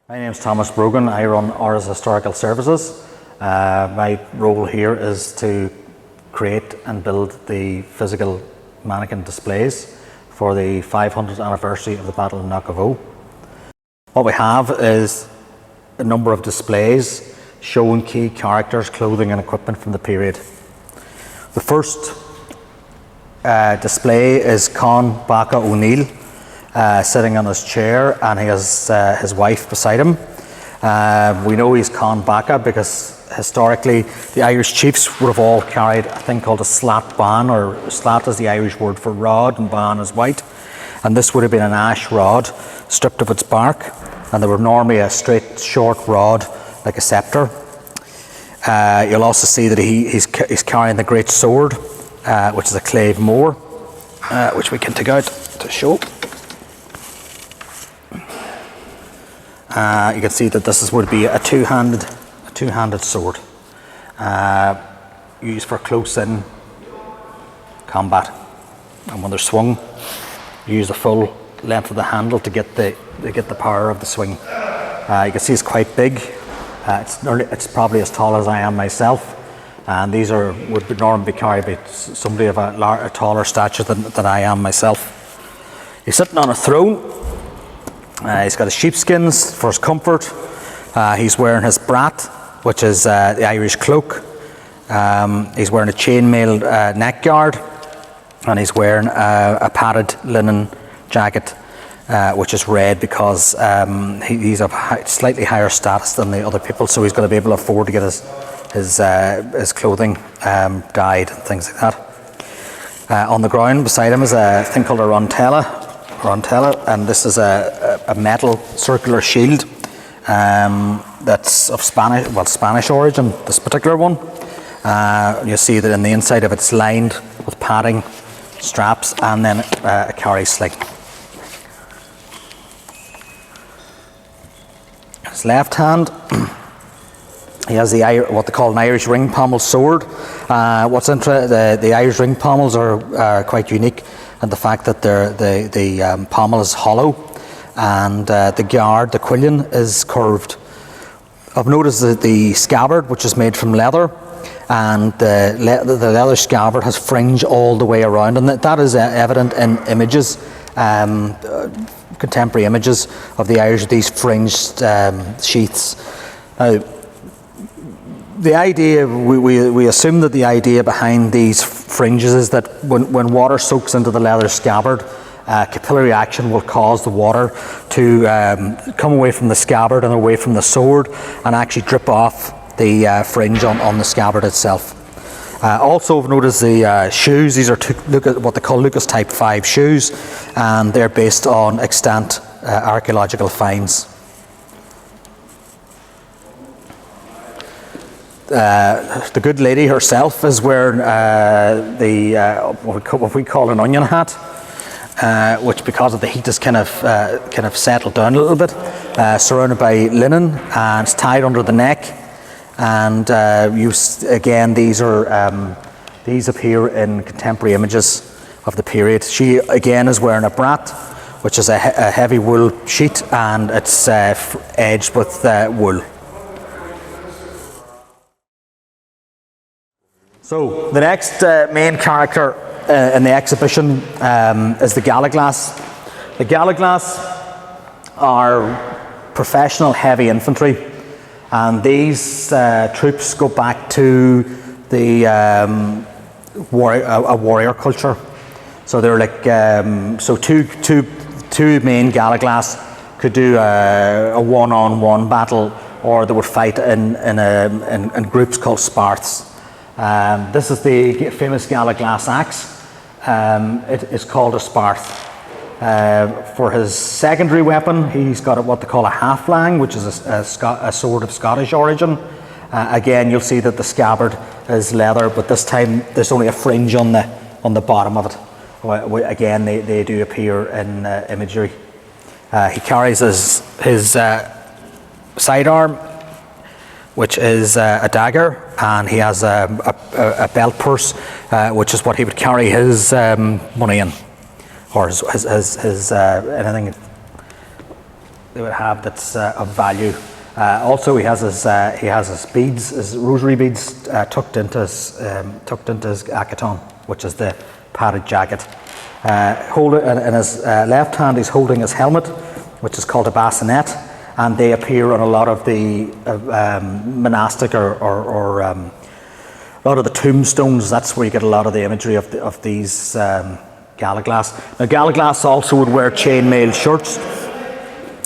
My name is Tomás Brogan. I run Oireas Historical Services. My role here is to create and build the physical mannequin displays for the 500th anniversary of the Battle of Knockavoe. What we have is a number of displays showing key characters, clothing and equipment from the period. The first display is Con Baca O'Neill, sitting on his chair, and he has his wife beside him. We know he's Con Baca because historically the Irish chiefs would have all carried a thing called a slat ban, or slat is the Irish word for rod and ban is white, and this would have been an ash rod stripped of its bark, and there were normally a straight short rod like a sceptre. You'll also see that he's carrying the great sword, which is a clave moor, which we can take out to show. You can see that this would be a two-handed sword, used for close-in combat. And when they're swung, you use the full length of the handle to get the power of the swing. You can see it's quite big. It's probably as tall as I am myself, and these would normally be carried by somebody of a taller stature than I am myself. He's sitting on a throne. He's got his sheepskins for his comfort. He's wearing his brat, which is the Irish cloak. He's wearing a chainmail neck guard, and he's wearing a padded linen jacket, which is red because he's of slightly higher status than the other people, so he's going to be able to afford to get his clothing dyed and things like that. On the ground beside him is a thing called a rondella, and this is a metal circular shield that's of Spanish origin, this particular one. You'll see that in the inside of it's lined with padding, straps, and then a carry sling. His left hand, he has what they call an Irish ring pommel sword. The Irish ring pommels are quite unique, and the fact that the pommel is hollow, and the guard, the quillion, is curved. I've noticed that the scabbard, which is made from leather, and the leather scabbard has fringe all the way around, and that is evident in images, contemporary images of the Irish with these fringed sheaths. Now, the idea, we assume that the idea behind these fringes is that when water soaks into the leather scabbard, capillary action will cause the water to come away from the scabbard and away from the sword and actually drip off the fringe on the scabbard itself. Also, I've noticed the shoes. These are what they call Lucas Type 5 shoes, and they're based on extant archaeological finds. The good lady herself is wearing what we call an onion hat, which, because of the heat, is kind of settled down a little bit, surrounded by linen, and it's tied under the neck. And these appear in contemporary images of the period. She again is wearing a brat, which is a heavy wool sheet, and it's edged with wool. So the next main character in the exhibition is the Gallowglass. The Gallowglass are professional heavy infantry, and these troops go back to the warrior culture. So they're like two main Gallowglass could do a one-on-one battle, or they would fight in groups called sparths. This is the famous Gallowglass axe. It is called a sparth. For his secondary weapon, he's got what they call a halflang, which is a sword of Scottish origin. Again, you'll see that the scabbard is leather, but this time there's only a fringe on the bottom of it. Again, they do appear in imagery. He carries his sidearm, which is a dagger, and he has a belt purse, which is what he would carry his money in, or his anything would have that's of value. Also, he has his beads, his rosary beads, tucked into his accaton, which is the padded jacket. In his left hand, he's holding his helmet, which is called a bassinet, and they appear on a lot of the monastic or a lot of the tombstones. That's where you get a lot of the imagery of these Gallowglass. Now, Gallowglass also would wear chainmail shirts,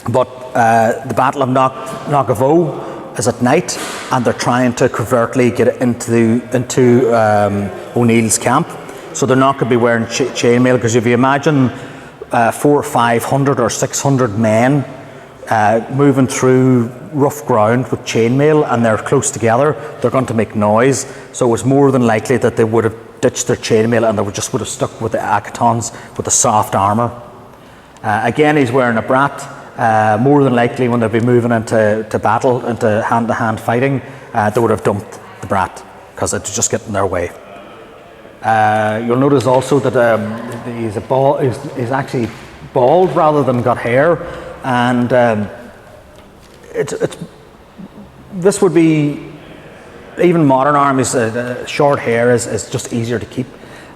but the Battle of Knockavoe is at night, and they're trying to covertly get into O'Neill's camp. So they're not going to be wearing chainmail, because if you imagine 400 or 500 or 600 men moving through rough ground with chainmail and they're close together, they're going to make noise. So it's more than likely that they would have ditched their chainmail and they would have stuck with the accatons with the soft armour. Again, he's wearing a brat. More than likely, when they'll be moving into battle, into hand-to-hand fighting, they would have dumped the brat because it would just get in their way. You'll notice also that he's actually bald rather than got hair, and this would be, even modern armies, short hair is just easier to keep,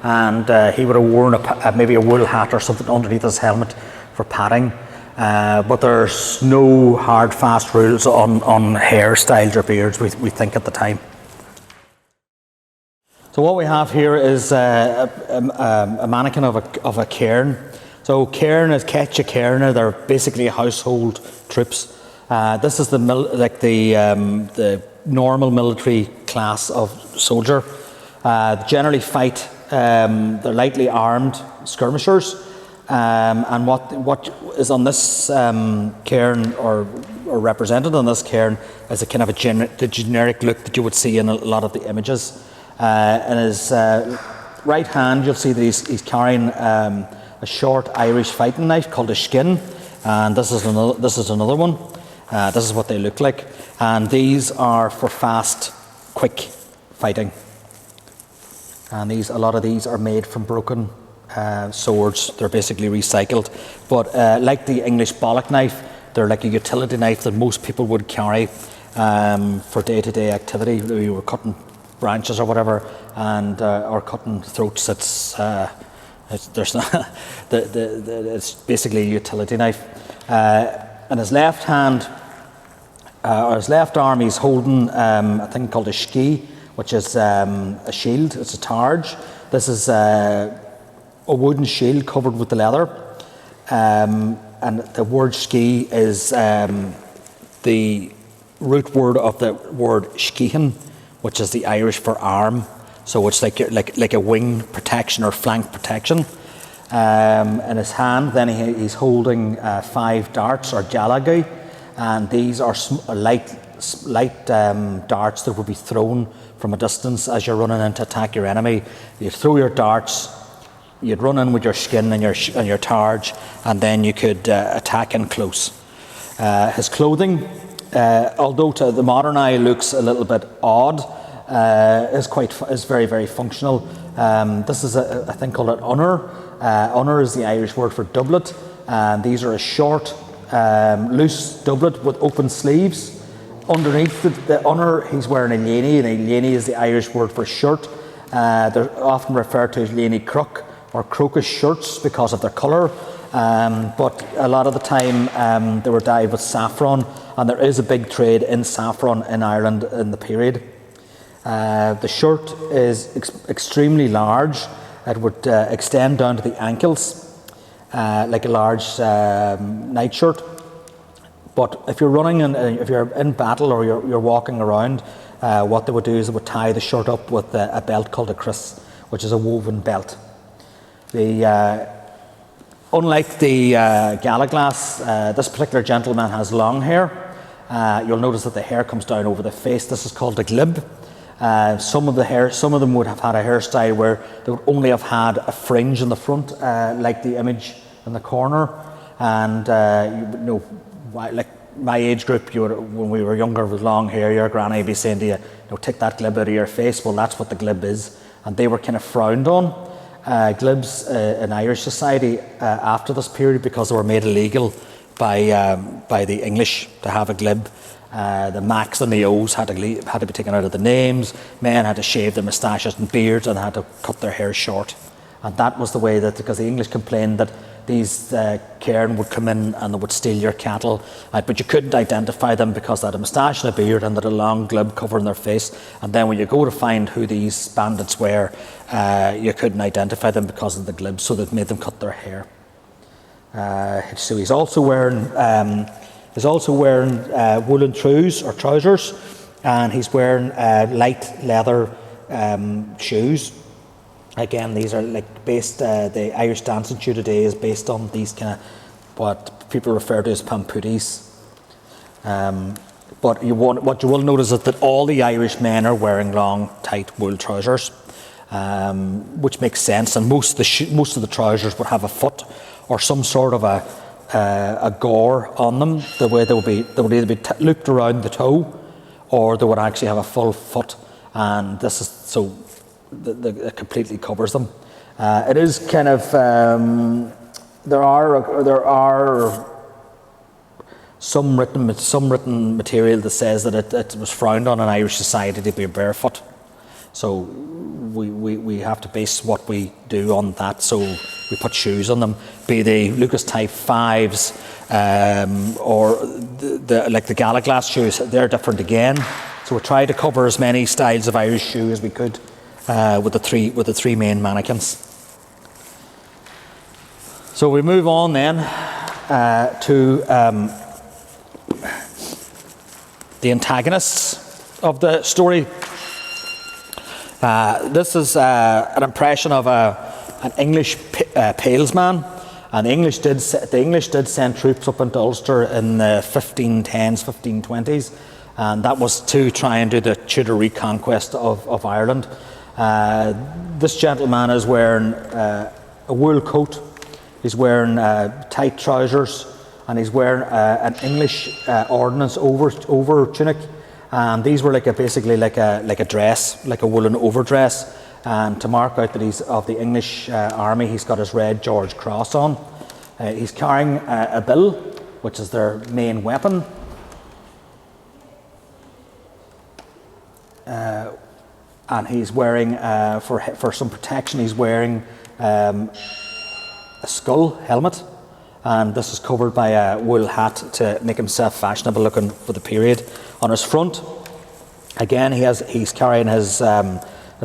and he would have worn maybe a wool hat or something underneath his helmet for padding. But there's no hard, fast rules on hairstyles or beards, we think at the time. So what we have here is a mannequin of a cairn. So cairn is Ketcha Cairna. They're basically household troops. This is the normal military class of soldier. Generally fight. They're lightly armed skirmishers. And what is on this cairn or represented on this cairn is a kind of the generic look that you would see in a lot of the images. In his right hand, you'll see that he's carrying a short Irish fighting knife called a skin, and this is another one. This is what they look like, and these are for fast, quick fighting. And a lot of these are made from broken swords. They're basically recycled, but like the English bollock knife, they're like a utility knife that most people would carry for day-to-day activity. We were cutting branches or whatever, and or cutting throats. It's basically a utility knife. In his left hand, or his left arm, he's holding a thing called a ski, which is a shield. It's a targe. This is a wooden shield covered with the leather, and the word ski is the root word of the word scihan, which is the Irish for arm. So it's like a wing protection or flank protection. In his hand, then he's holding 5 darts or Gallowglass, and these are light darts that would be thrown from a distance as you're running in to attack your enemy. You throw your darts, you'd run in with your skin and your targe, and then you could attack in close. His clothing, although to the modern eye looks a little bit odd, is very, very functional. This is a thing called an unner. Unner is the Irish word for doublet, and these are a short, loose doublet with open sleeves. Underneath the unner, he's wearing a léine, and a léine is the Irish word for shirt. They're often referred to as léine crook or crocus shirts because of their colour, but a lot of the time they were dyed with saffron, and there is a big trade in saffron in Ireland in the period. The shirt is extremely large. It would extend down to the ankles, like a large nightshirt. But if you're running and if you're in battle or you're walking around, what they would do is they would tie the shirt up with a belt called a kriss, which is a woven belt. Unlike the Gallowglass, this particular gentleman has long hair. You'll notice that the hair comes down over the face. This is called a glib. Some of them would have had a hairstyle where they would only have had a fringe in the front, like the image in the corner. And like my age group, when we were younger with long hair, your granny would be saying to you, take that glib out of your face. Well, that's what the glib is, and they were kind of frowned on. Glibs in Irish society after this period, because they were made illegal by the English to have a glib. The Macs and the O's had to be taken out of the names. Men had to shave their moustaches and beards and had to cut their hair short. And that was the way that, because the English complained that these cairn would come in and they would steal your cattle, but you couldn't identify them because they had a moustache and a beard and they had a long glib covering their face. And then when you go to find who these bandits were, you couldn't identify them because of the glib, so that made them cut their hair. So he's also wearing woolen trews or trousers, and he's wearing light leather shoes. Again, these are like based, the Irish dancing shoe today is based on these kind of what people refer to as pampooties. But what you will notice is that all the Irish men are wearing long, tight wool trousers, which makes sense. And most of the trousers would have a foot or some sort of a gore on them. The way they would either be looped around the toe, or they would actually have a full foot. And this is so. It completely covers them. It is kind of there are some written material that says that it was frowned on in Irish society to be barefoot. So we have to base what we do on that. So we put shoes on them, be they Lucas type 5s or like the Gallowglass shoes. They're different again. So we tried to cover as many styles of Irish shoe as we could. With the three main mannequins. So we move on then to the antagonists of the story. This is an impression of an English palesman, and the English did send troops up into Ulster in the 1510s, 1520s, and that was to try and do the Tudor reconquest of Ireland. This gentleman is wearing a wool coat, he's wearing tight trousers, and he's wearing an English ordnance over tunic. And these were basically like a dress, like a woolen overdress. And to mark out that he's of the English army, he's got his red George cross on. He's carrying a bill, which is their main weapon. And he's wearing, for some protection, he's wearing a skull helmet, and this is covered by a wool hat to make himself fashionable looking for the period. On his front, again, he's carrying his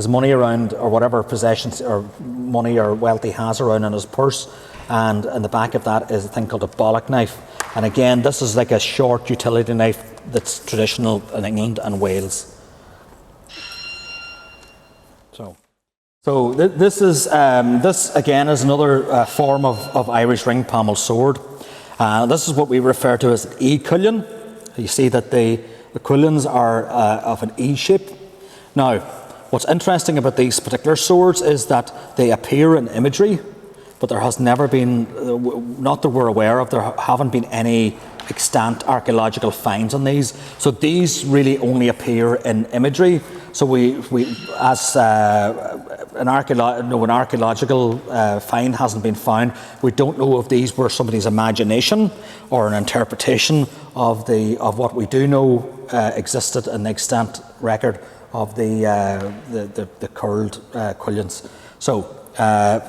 money around, or whatever possessions or money or wealth he has around in his purse, and in the back of that is a thing called a bollock knife. And again, this is like a short utility knife that's traditional in England and Wales. So this again is another form of Irish ring pommel sword. This is what we refer to as an E-cullion. You see that the cullions are of an E shape. Now, what's interesting about these particular swords is that they appear in imagery, but there has never been, not that we're aware of, there haven't been any extant archaeological finds on these. So these really only appear in imagery. So we as an archaeological find hasn't been found, we don't know if these were somebody's imagination or an interpretation of what we do know existed in the extant record of the curled cullions. So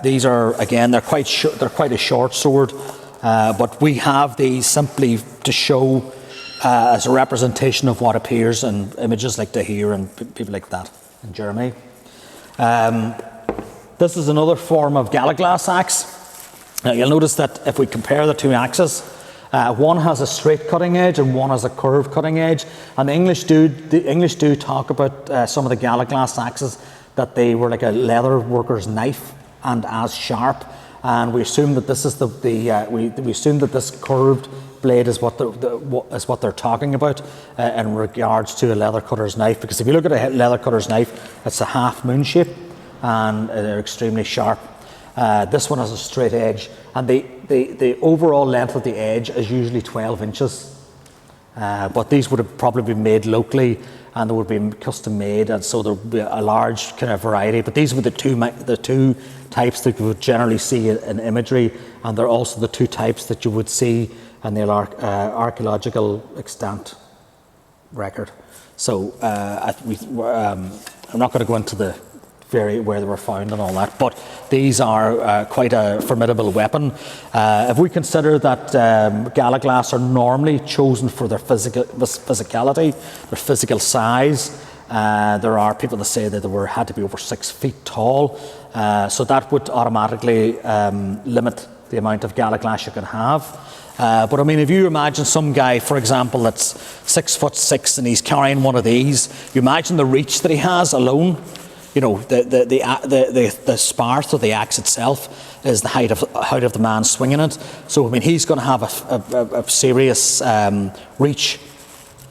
these are, again, they're quite a short sword, but we have these simply to show as a representation of what appears in images like Dahir and people like that in Germany. This is another form of Gallowglass axe. Now you'll notice that if we compare the two axes, one has a straight cutting edge and one has a curved cutting edge. And the English do talk about some of the Gallowglass axes, that they were like a leather worker's knife and as sharp. And we assume that this is we assume that this curved blade is what they're talking about in regards to a leather cutter's knife. Because if you look at a leather cutter's knife, it's a half moon shape and they're extremely sharp. This one has a straight edge, and the overall length of the edge is usually 12 inches. But these would have probably been made locally, and they would be custom made, and so there would be a large kind of variety. But these were the two types that you would generally see in imagery, and they're also the two types that you would see and the archaeological extant record. So I'm not going to go into the where they were found and all that, but these are quite a formidable weapon. If we consider that Gallowglass are normally chosen for their physicality, their physical size, there are people that say that they had to be over 6 feet tall, so that would automatically limit the amount of Gallowglass you can have. But I mean, if you imagine some guy, for example, that's 6'6" and he's carrying one of these, you imagine the reach that he has alone. You know, the sparth of the axe itself is the height of the man swinging it. So I mean, he's going to have a serious reach.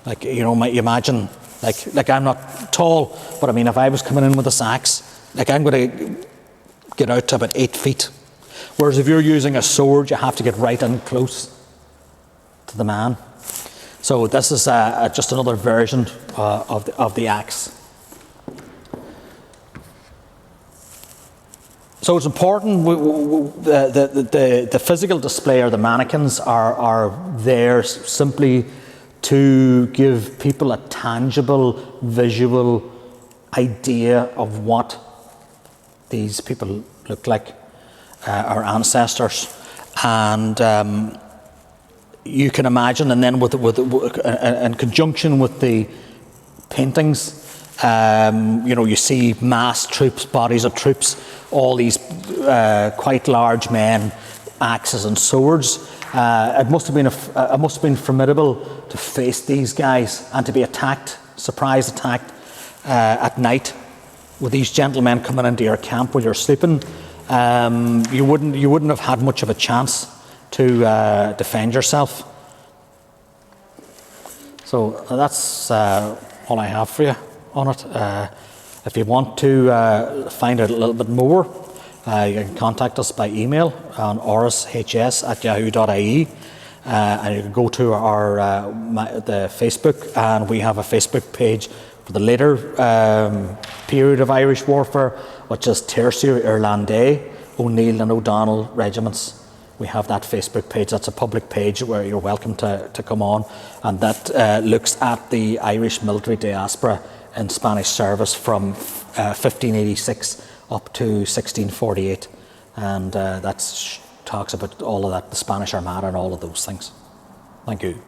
Like, you know, you imagine, like I'm not tall, but I mean, if I was coming in with this axe, like I'm going to get out to about 8 feet. Whereas if you're using a sword, you have to get right in close to the man. So this is just another version of the axe. So it's important, the physical display or the mannequins are there simply to give people a tangible, visual idea of what these people look like, our ancestors. And you can imagine, and then in conjunction with the paintings, you know, you see massed troops, bodies of troops, all these quite large men, axes and swords. It must have been formidable to face these guys and to be attacked, surprise attacked at night with these gentlemen coming into your camp while you're sleeping. You wouldn't have had much of a chance to defend yourself. So that's all I have for you on it. If you want to find out a little bit more, you can contact us by email on oirashs@yahoo.ie, and you can go to the Facebook, and we have a Facebook page for the later period of Irish warfare, which is Tertiary Irlandais, O'Neill and O'Donnell regiments. We have that Facebook page. That's a public page where you're welcome to come on, and that looks at the Irish military diaspora in Spanish service from 1586 up to 1648, and that talks about all of that, the Spanish Armada and all of those things. Thank you.